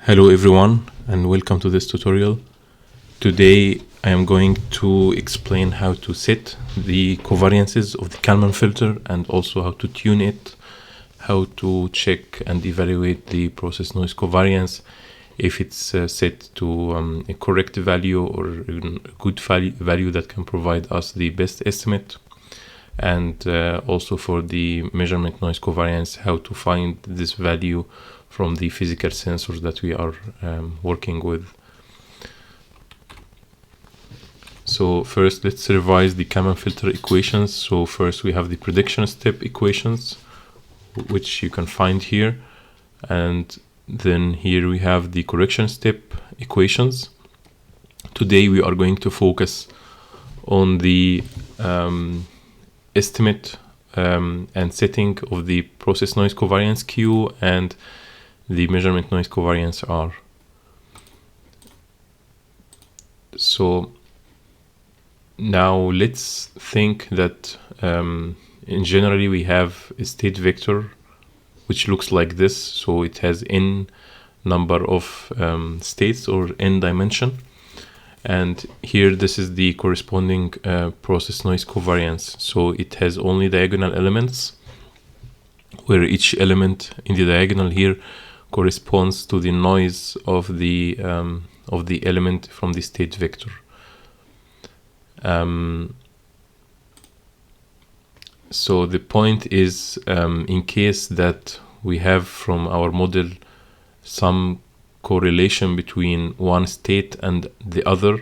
Hello everyone and welcome to this tutorial. Today I am going to explain how to set the covariances of the Kalman filter and also how to tune it, how to check and evaluate the process noise covariance if it's set to a correct value or even a good value that can provide us the best estimate, and also for the measurement noise covariance, how to find this value from the physical sensors that we are working with. So first, let's revise the Kalman filter equations. So first we have the prediction step equations, which you can find here. And then here we have the correction step equations. Today we are going to focus on the estimate and setting of the process noise covariance Q and the measurement noise covariance R. So now let's think that in generally we have a state vector which looks like this. So it has n number of states or n dimension, and here this is the corresponding process noise covariance. So it has only diagonal elements, where each element in the diagonal here corresponds to the noise of the element from the state vector. So the point is, in case that we have from our model some correlation between one state and the other,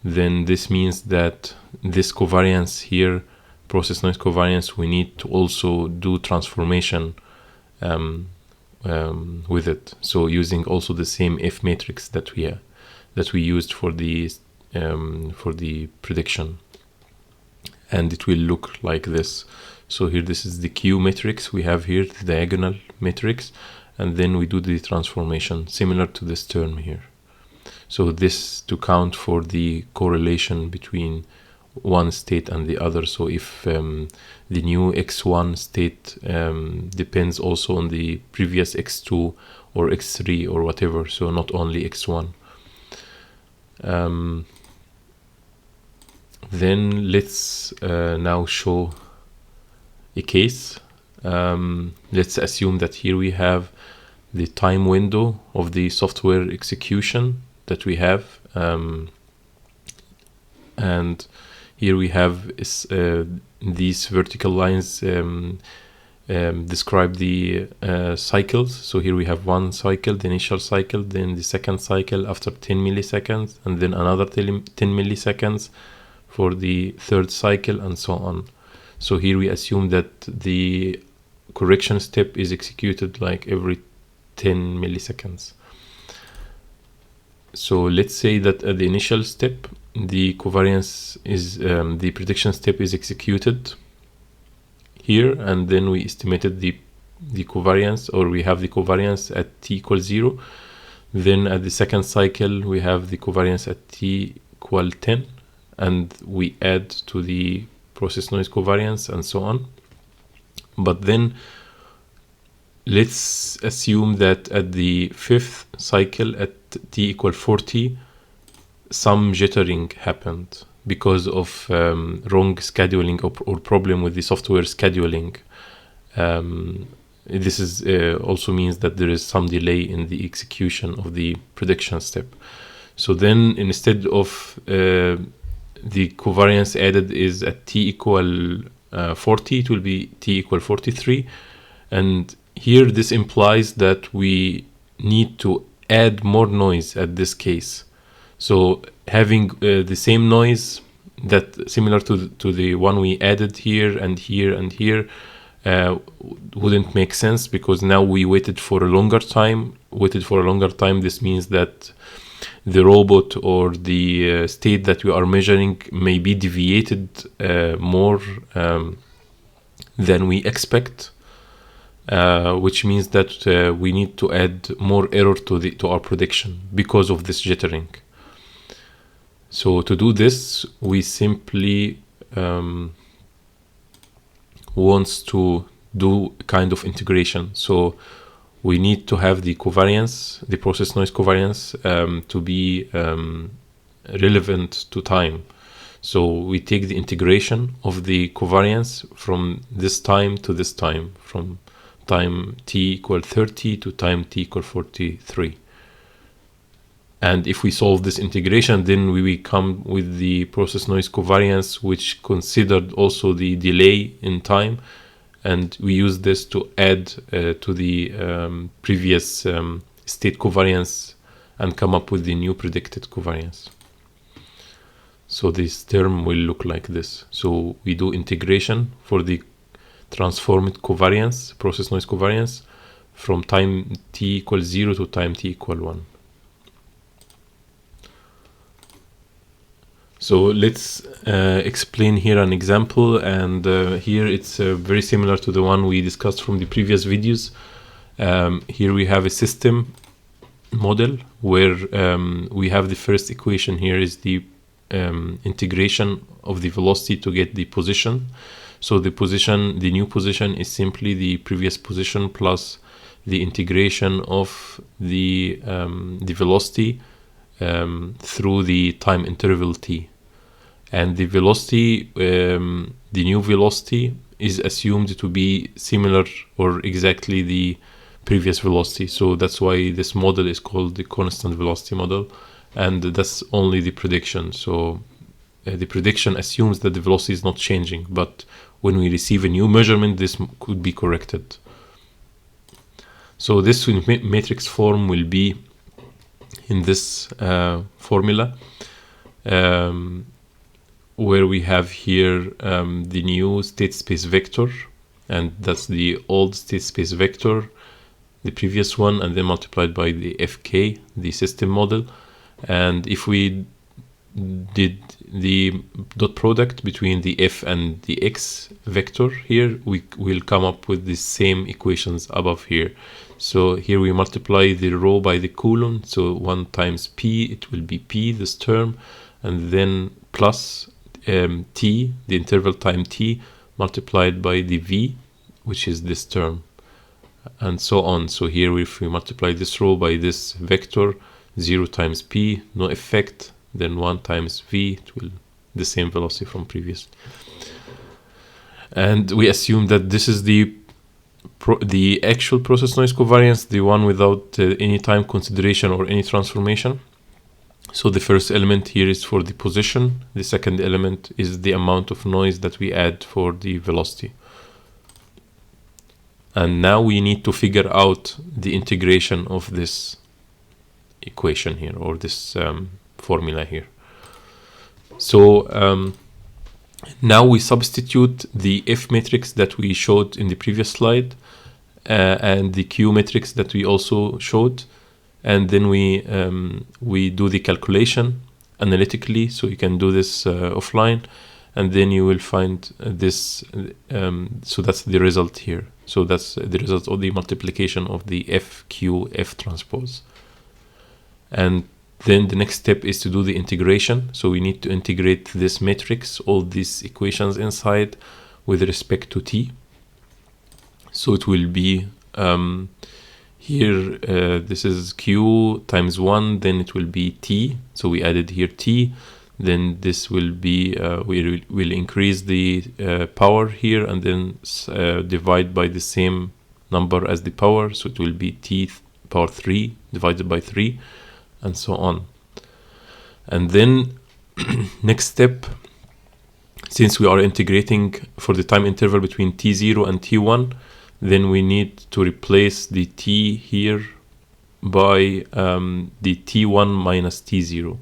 then this means that this covariance here, process noise covariance, we need to also do transformation with it. So using also the same F matrix that we used for the prediction, and it will look like this. So here this is the Q matrix, we have here the diagonal matrix, and then we do the transformation similar to this term here. So this to count for the correlation between one state and the other. So if the new x1 state depends also on the previous x2 or x3 or whatever, so not only x1. Then let's now show a case. Let's assume that here we have the time window of the software execution that we have, and here we have these vertical lines describe the cycles. So here we have one cycle, the initial cycle, then the second cycle after 10 milliseconds, and then another 10 milliseconds for the third cycle, and so on. So here we assume that the correction step is executed like every 10 milliseconds. So let's say that at the initial step, the covariance is the prediction step is executed here, and then we estimated the covariance, or we have the covariance at t equals 0. Then at the second cycle we have the covariance at t equal 10, and we add to the process noise covariance and so on. But then let's assume that at the fifth cycle at t equal 40, some jittering happened because of wrong scheduling or problem with the software scheduling. This is also means that there is some delay in the execution of the prediction step. So then instead of the covariance added is at t equal 40, it will be t equal 43, and here this implies that we need to add more noise at this case. So having the same noise that similar to the one we added here and here and here wouldn't make sense, because now we waited for a longer time. This means that the robot or the state that we are measuring may be deviated more than we expect, which means that we need to add more error to our prediction because of this jittering. So to do this, we simply wants to do kind of integration. So we need to have the covariance, the process noise covariance, to be relevant to time. So we take the integration of the covariance from this time to this time, from time t equal 30 to time t equal 43. And if we solve this integration, then we will come with the process noise covariance, which considered also the delay in time. And we use this to add to the previous state covariance and come up with the new predicted covariance. So this term will look like this. So we do integration for the transformed covariance, process noise covariance, from time t equals 0 to time t equal 1. So let's explain here an example, and here it's very similar to the one we discussed from the previous videos. Here we have a system model where we have the first equation here is the integration of the velocity to get the position. So the position, the new position is simply the previous position plus the integration of the velocity through the time interval t. And the velocity, the new velocity is assumed to be similar or exactly the previous velocity. So that's why this model is called the constant velocity model. And that's only the prediction. So the prediction assumes that the velocity is not changing, but when we receive a new measurement, this could be corrected. So this matrix form will be in this formula, where we have here the new state space vector, and that's the old state space vector, the previous one, and then multiplied by the fk, the system model. And if we did the dot product between the f and the x vector here, we will come up with the same equations above here. So here we multiply the rho by the coulomb, so 1 times p, it will be p, this term, and then plus t, the interval time t, multiplied by the v, which is this term, and so on. So here if we multiply this rho by this vector, 0 times p, no effect, then 1 times v, it will the same velocity from previous. And we assume that this is the actual process noise covariance, the one without any time consideration or any transformation. So the first element here is for the position. The second element is the amount of noise that we add for the velocity. And now we need to figure out the integration of this equation here, or this formula here. So now we substitute the F matrix that we showed in the previous slide and the Q matrix that we also showed, and then we do the calculation analytically. So you can do this offline, and then you will find this. So that's the result here. So that's the result of the multiplication of the F transpose. And then the next step is to do the integration. So we need to integrate this matrix, all these equations inside, with respect to t. So it will be here, this is q times 1, then it will be t. So we added here t. Then this will be, we will increase the power here, and then divide by the same number as the power. So it will be t power 3 divided by 3. And so on. And then next step, since we are integrating for the time interval between t0 and t1, then we need to replace the t here by the t1 minus t0.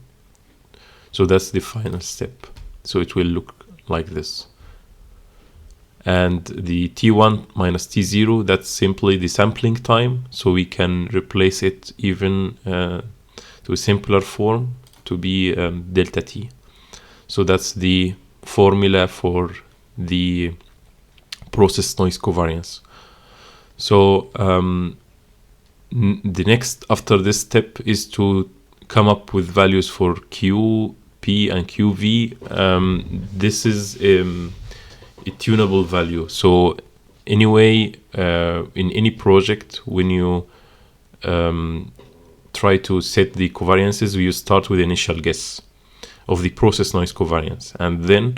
So that's the final step. So it will look like this. And the t1 minus t0, that's simply the sampling time. So we can replace it even to a simpler form to be delta t. So that's the formula for the process noise covariance. So the next after this step is to come up with values for q, p, and qv. This is a tunable value. So anyway, in any project, when you try to set the covariances, you start with initial guess of the process noise covariance, and then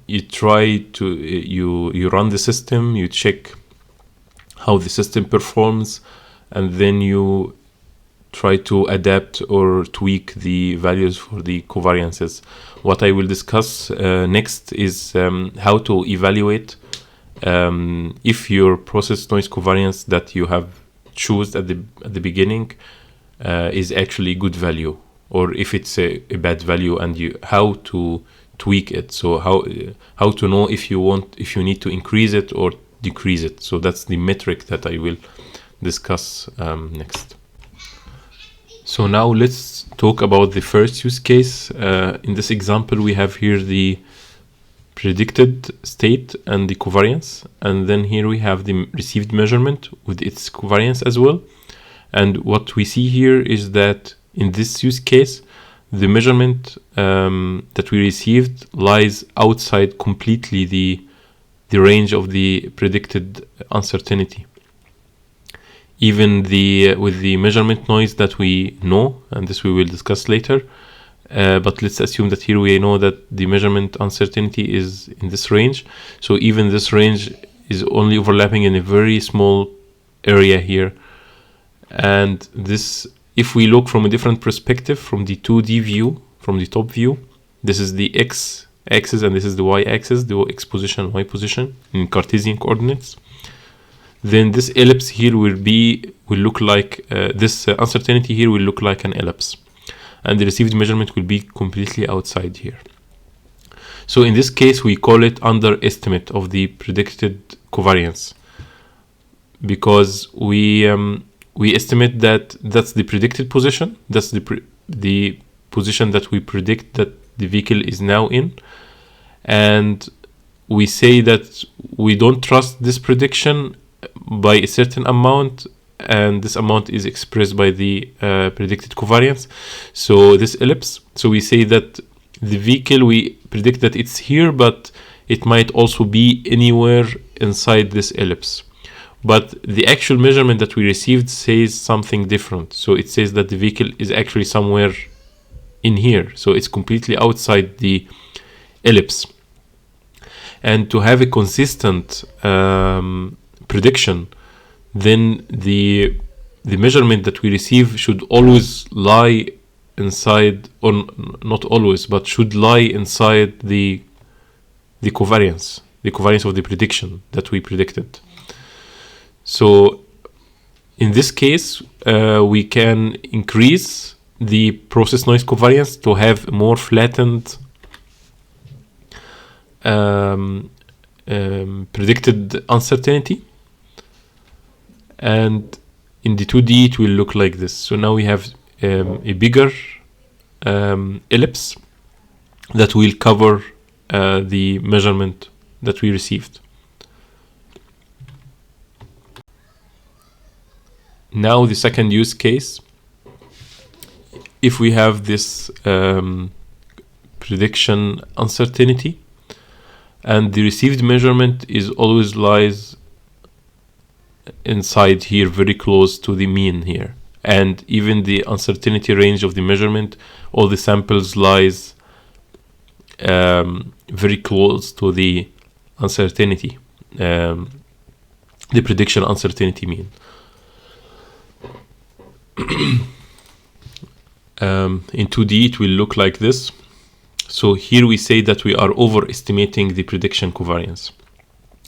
you try to you run the system, you check how the system performs, and then you try to adapt or tweak the values for the covariances. What I will discuss next is how to evaluate if your process noise covariance that you have choose at the beginning is actually good value, or if it's a bad value, and how to tweak it. So how to know if you need to increase it or decrease it. So that's the metric that I will discuss next. So now let's talk about the first use case. In this example, we have here the predicted state and the covariance, and then here we have the received measurement with its covariance as well. And what we see here is that in this use case, the measurement that we received lies outside completely the range of the predicted uncertainty. Even with the measurement noise that we know, and this we will discuss later, but let's assume that here we know that the measurement uncertainty is in this range. So even this range is only overlapping in a very small area here. And this, if we look from a different perspective, from the 2D view, from the top view, this is the x-axis and this is the y-axis, the x position, y position in Cartesian coordinates. Then this ellipse here will look like this uncertainty here will look like an ellipse, and the received measurement will be completely outside here. So in this case, we call it underestimate of the predicted covariance, because we estimate that that's the predicted position, that's the position that we predict that the vehicle is now in, and we say that we don't trust this prediction by a certain amount, and this amount is expressed by the predicted covariance. So this ellipse, so we say that the vehicle, we predict that it's here, but it might also be anywhere inside this ellipse. But the actual measurement that we received says something different. So it says that the vehicle is actually somewhere in here. So it's completely outside the ellipse. And to have a consistent prediction, then the measurement that we receive should always lie inside, or not always, but should lie inside the covariance of the prediction that we predicted. So in this case, we can increase the process noise covariance to have more flattened predicted uncertainty. And in the 2D, it will look like this. So now we have a bigger ellipse that will cover the measurement that we received. Now the second use case, if we have this prediction uncertainty, and the received measurement is always lies inside here, very close to the mean here, and even the uncertainty range of the measurement, all the samples lies very close to the uncertainty, the prediction uncertainty mean. In 2D, it will look like this. So here we say that we are overestimating the prediction covariance.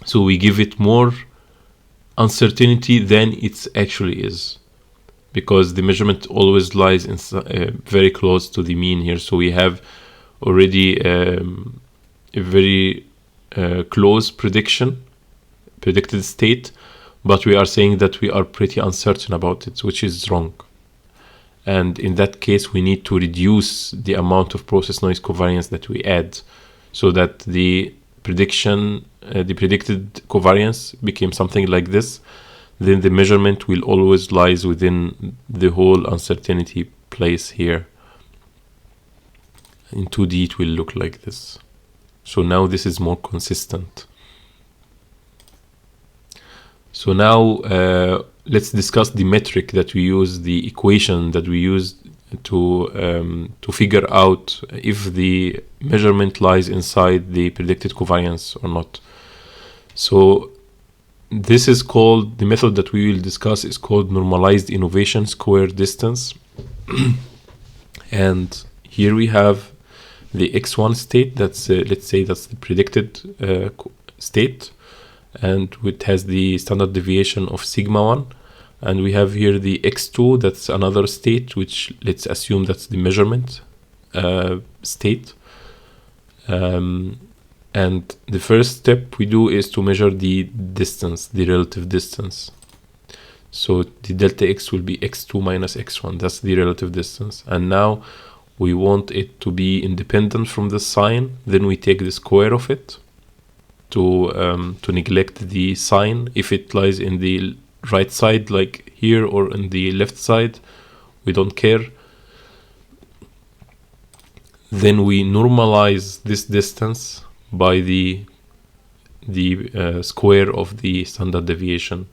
So we give it more uncertainty than it actually is, because the measurement always lies very close to the mean here. So we have already a very close predicted state, but we are saying that we are pretty uncertain about it, which is wrong. And in that case, we need to reduce the amount of process noise covariance that we add, so that the predicted covariance became something like this. Then the measurement will always lies within the whole uncertainty place here. In 2D, it will look like this. So now this is more consistent. So now let's discuss the metric that we use, the equation that we use to figure out if the measurement lies inside the predicted covariance or not. So this is called, the method that we will discuss is called normalized innovation square distance. And here we have the x1 state, that's let's say that's the predicted state, and it has the standard deviation of sigma 1. And we have here the x2, that's another state, which let's assume that's the measurement state. And the first step we do is to measure the distance, the relative distance. So the delta x will be x2 minus x1, that's the relative distance. And now we want it to be independent from the sign, then we take the square of it to neglect the sign. If it lies in the right side like here or in the left side, we don't care. Then we normalize this distance by the square of the standard deviation.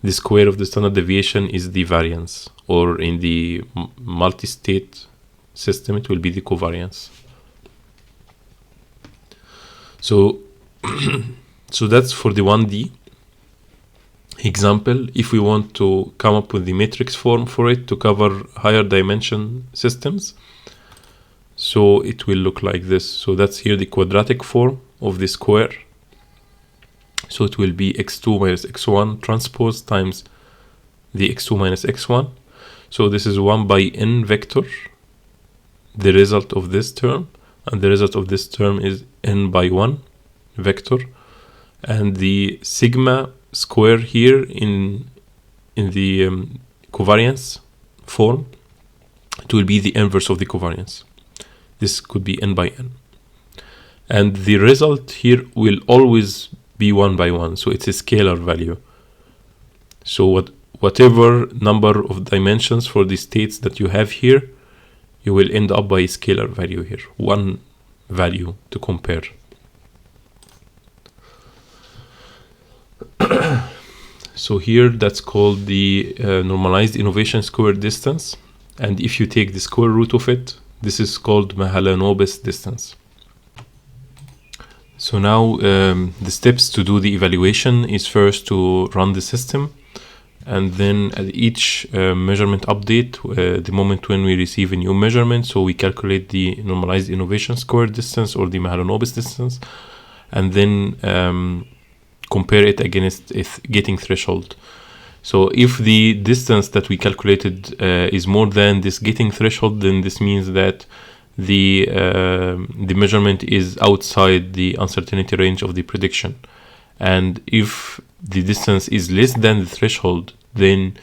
The square of the standard deviation is the variance, or in the multi-state system it will be the covariance. So so that's for the 1D example. If we want to come up with the matrix form for it to cover higher dimension systems, so it will look like this. So that's here the quadratic form of the square. So it will be x2 minus x1 transpose times the x2 minus x1. So this is 1 by n vector, the result of this term, and the result of this term is n by 1 vector. And the sigma square here in the covariance form, it will be the inverse of the covariance. This could be n by n. And the result here will always be 1 by 1, so it's a scalar value. So whatever number of dimensions for the states that you have here, you will end up by a scalar value here, one value to compare. So here that's called the normalized innovation square distance, and if you take the square root of it, this is called Mahalanobis distance. So now the steps to do the evaluation is first to run the system, and then at each measurement update, the moment when we receive a new measurement, so we calculate the normalized innovation square distance or the Mahalanobis distance, and then compare it against a gating threshold. So if the distance that we calculated is more than this gating threshold, then this means that the measurement is outside the uncertainty range of the prediction. And if the distance is less than the threshold, then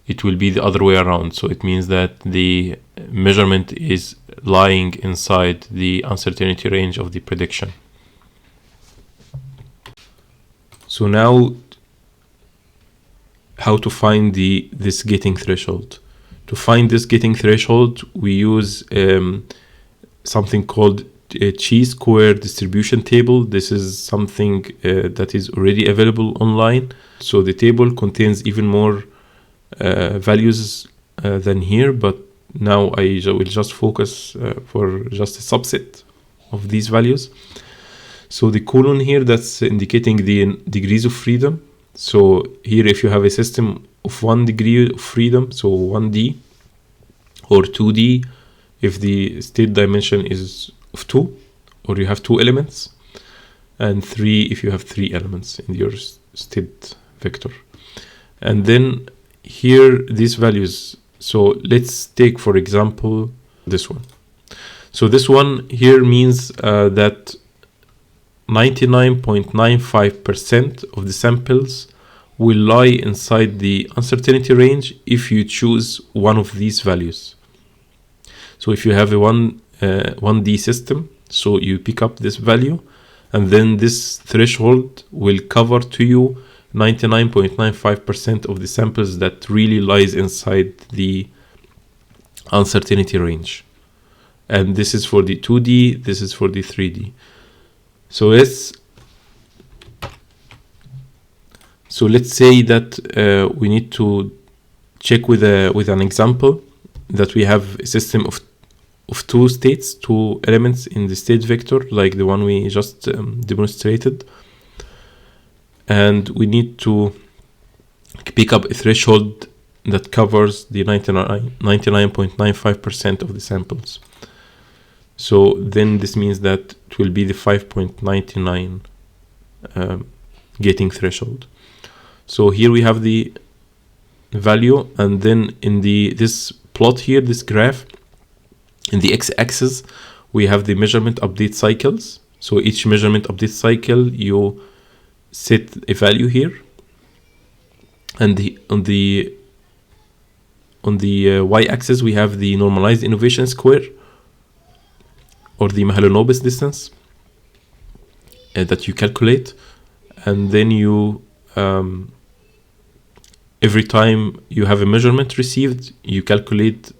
it will be the other way around. So it means that the measurement is lying inside the uncertainty range of the prediction. So now, how to find this gating threshold? To find this gating threshold, we use something called a chi-square distribution table. This is something that is already available online. So the table contains even more values than here, but now I will just focus for just a subset of these values. So the colon here, that's indicating the degrees of freedom. So here, if you have a system of 1 degree of freedom, so 1D, or 2D, if the state dimension is of 2, or you have 2 elements, and 3 if you have 3 elements in your state vector. And then here, these values. So let's take, for example, this one. So this one here means that 99.95% of the samples will lie inside the uncertainty range if you choose one of these values. So if you have a 1D system, so you pick up this value, and then this threshold will cover to you 99.95% of the samples that really lies inside the uncertainty range. And this is for the 2D, this is for the 3D. So let's So let's say that we need to check with an example that we have a system of two states, two elements in the state vector, like the one we just demonstrated, and we need to pick up a threshold that covers the 99.95% of the samples. So then this means that it will be the 5.99 gating threshold. So here we have the value, and then in this plot here, this graph, in the x-axis we have the measurement update cycles. So each measurement update cycle you set a value here, and on the y-axis we have the normalized innovation square, or the Mahalanobis distance that you calculate, and then you every time you have a measurement received, you calculate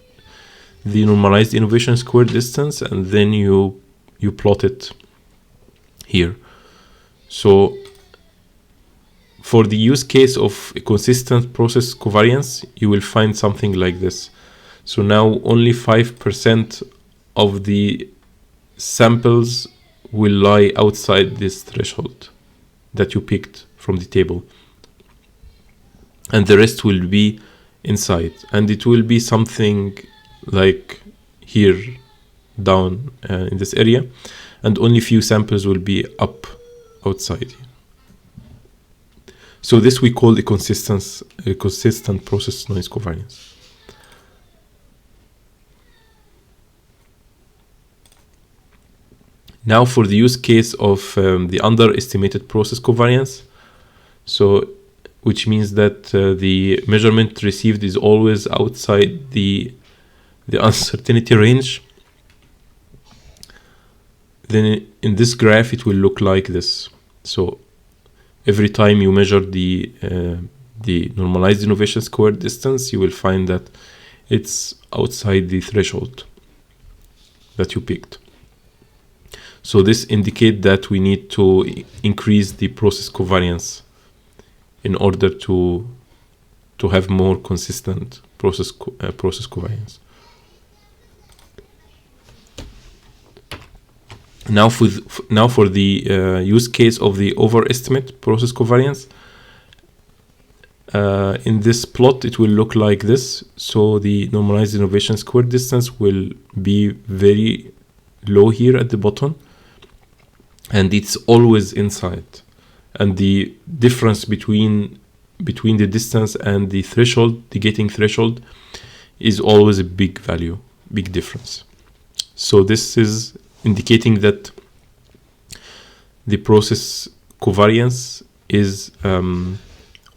the normalized innovation square distance, and then you plot it here. So for the use case of a consistent process covariance, you will find something like this. So now only 5% of the samples will lie outside this threshold that you picked from the table, and the rest will be inside, and it will be something like here down in this area, and only few samples will be up outside. So this we call a consistent process noise covariance. Now for the use case of the underestimated process covariance, so which means that the measurement received is always outside the uncertainty range. Then in this graph it will look like this. So every time you measure the normalized innovation square distance, you will find that it's outside the threshold that you picked. So this indicates that we need to increase the process covariance in order to have more consistent process covariance. Now for the use case of the overestimate process covariance, in this plot it will look like this. So the normalized innovation square distance will be very low here at the bottom, and it's always inside, and the difference between the distance and the threshold, the gating threshold, is always a big value, big difference. So this is indicating that the process covariance is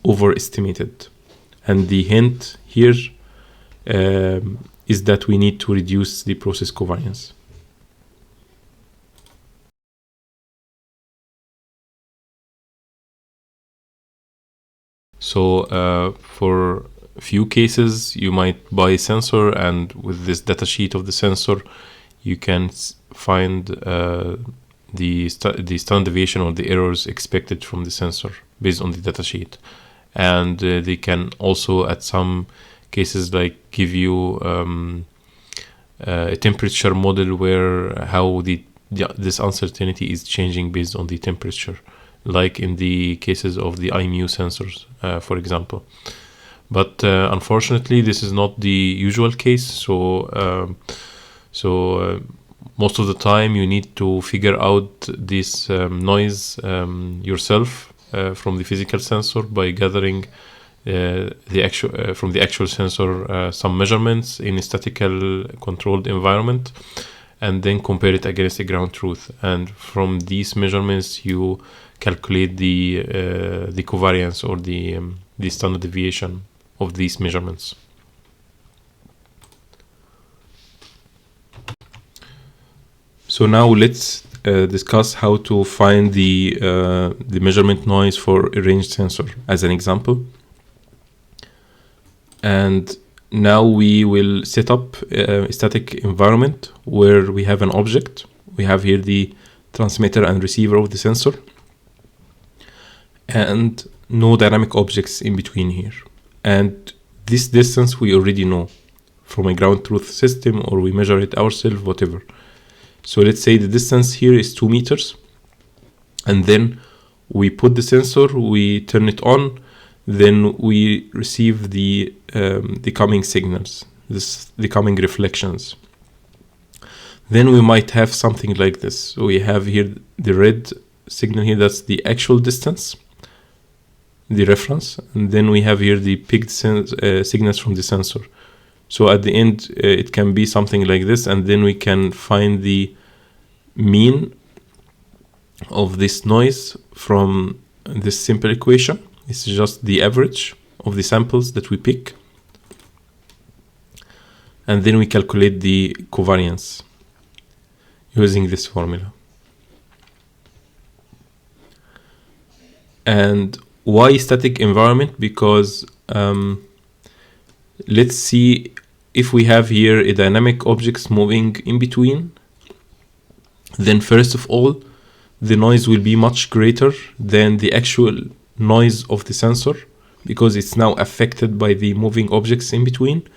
overestimated, and the hint here is that we need to reduce the process covariance. So for a few cases you might buy a sensor, and with this data sheet of the sensor you can find the standard deviation or the errors expected from the sensor based on the data sheet. And they can also at some cases like give you a temperature model where how this uncertainty is changing based on the temperature, like in the cases of the IMU sensors, for example. But unfortunately, this is not the usual case. So most of the time, you need to figure out this noise yourself from the physical sensor by gathering from the actual sensor some measurements in a statical controlled environment, and then compare it against the ground truth. And from these measurements, you calculate the covariance or the standard deviation of these measurements. So now let's discuss how to find the measurement noise for a ranged sensor as an example. And now we will set up a static environment where we have an object. We have here the transmitter and receiver of the sensor. And no dynamic objects in between here. And this distance we already know from a ground truth system, or we measure it ourselves, whatever. So let's say the distance here is 2 meters. And then we put the sensor, we turn it on, then we receive the coming signals, the coming reflections. Then we might have something like this. So we have here the red signal here, that's the actual distance, the reference, and then we have here the picked signals from the sensor. So at the end, it can be something like this, and then we can find the mean of this noise from this simple equation. It's just the average of the samples that we pick. And then we calculate the covariance using this formula. And why static environment? Because let's see if we have here a dynamic objects moving in between, then first of all, the noise will be much greater than the actual noise of the sensor, because it's now affected by the moving objects in between,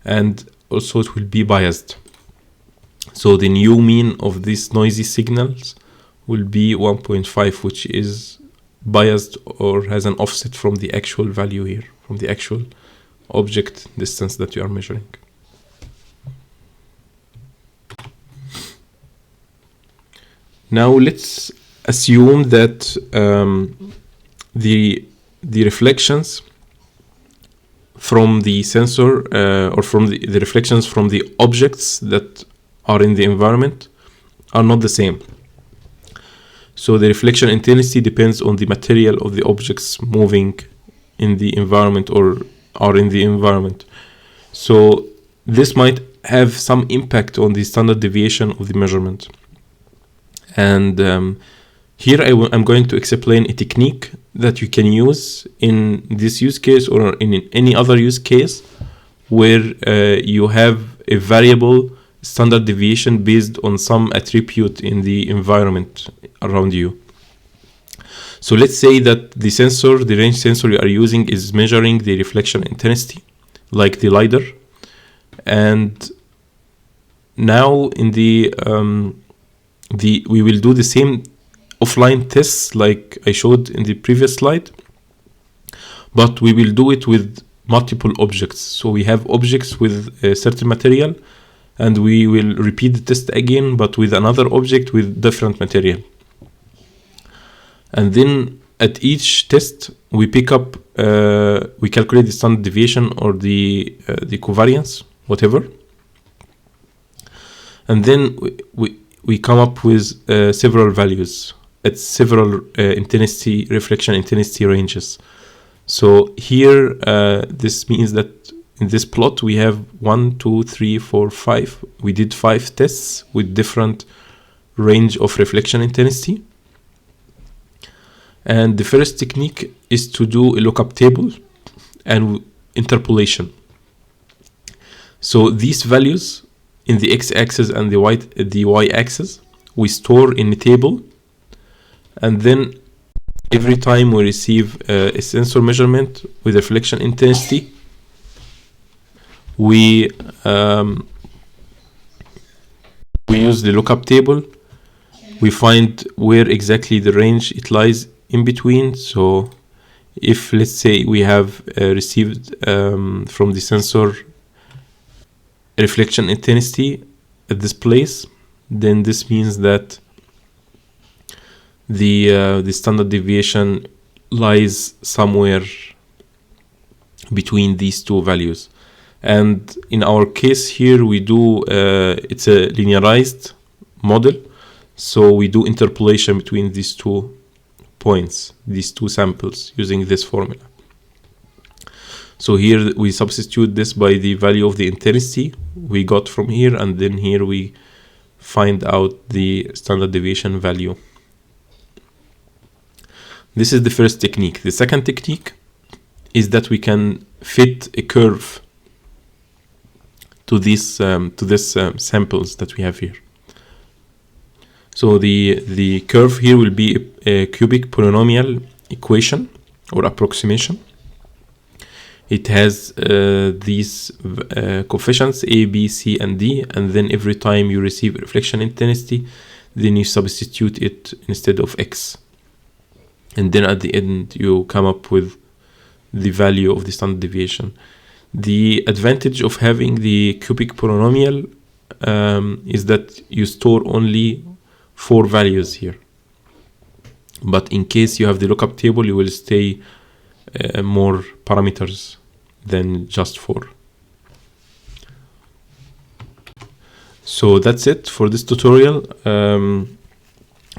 and also it will be biased. So the new mean of these noisy signals will be 1.5, which is biased or has an offset from the actual value here, from the actual object distance that you are measuring. Now let's assume that the reflections from the sensor or from the reflections from the objects that are in the environment are not the same. So the reflection intensity depends on the material of the objects moving in the environment or are in the environment. So this might have some impact on the standard deviation of the measurement. And here I'm going to explain a technique that you can use in this use case or in any other use case where you have a variable standard deviation based on some attribute in the environment around you. So let's say that the sensor, the range sensor you are using, is measuring the reflection intensity, like the LiDAR. And now in we will do the same offline tests like I showed in the previous slide, but we will do it with multiple objects. So we have objects with a certain material, and we will repeat the test again, but with another object with different material. And then at each test, we pick up, we calculate the standard deviation or the covariance, whatever. And then we come up with several values at several reflection intensity ranges. So here, this means that in this plot, we have 1, 2, 3, 4, 5. We did 5 tests with different range of reflection intensity. And the first technique is to do a lookup table and interpolation. So these values in the x-axis and the y-axis, we store in a table. And then every time we receive a sensor measurement with reflection intensity, we use the lookup table. We find where exactly the range it lies in between. So if, let's say, we have received from the sensor reflection intensity at this place, then this means that the standard deviation lies somewhere between these two values. And in our case here, we do it's a linearized model, so we do interpolation between these 2 points, these 2 samples, using this formula. So here we substitute this by the value of the intensity we got from here, and then here we find out the standard deviation value. This is the first technique. The second technique is that we can fit a curve to these samples that we have here. So the curve here will be a cubic polynomial equation or approximation. It has these coefficients A, B, C, and D, and then every time you receive reflection intensity, then you substitute it instead of X. And then at the end, you come up with the value of the standard deviation. The advantage of having the cubic polynomial is that you store only 4 values here. But in case you have the lookup table, you will stay more parameters than just 4. So that's it for this tutorial.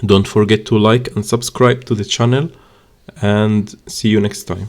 Don't forget to like and subscribe to the channel, and see you next time.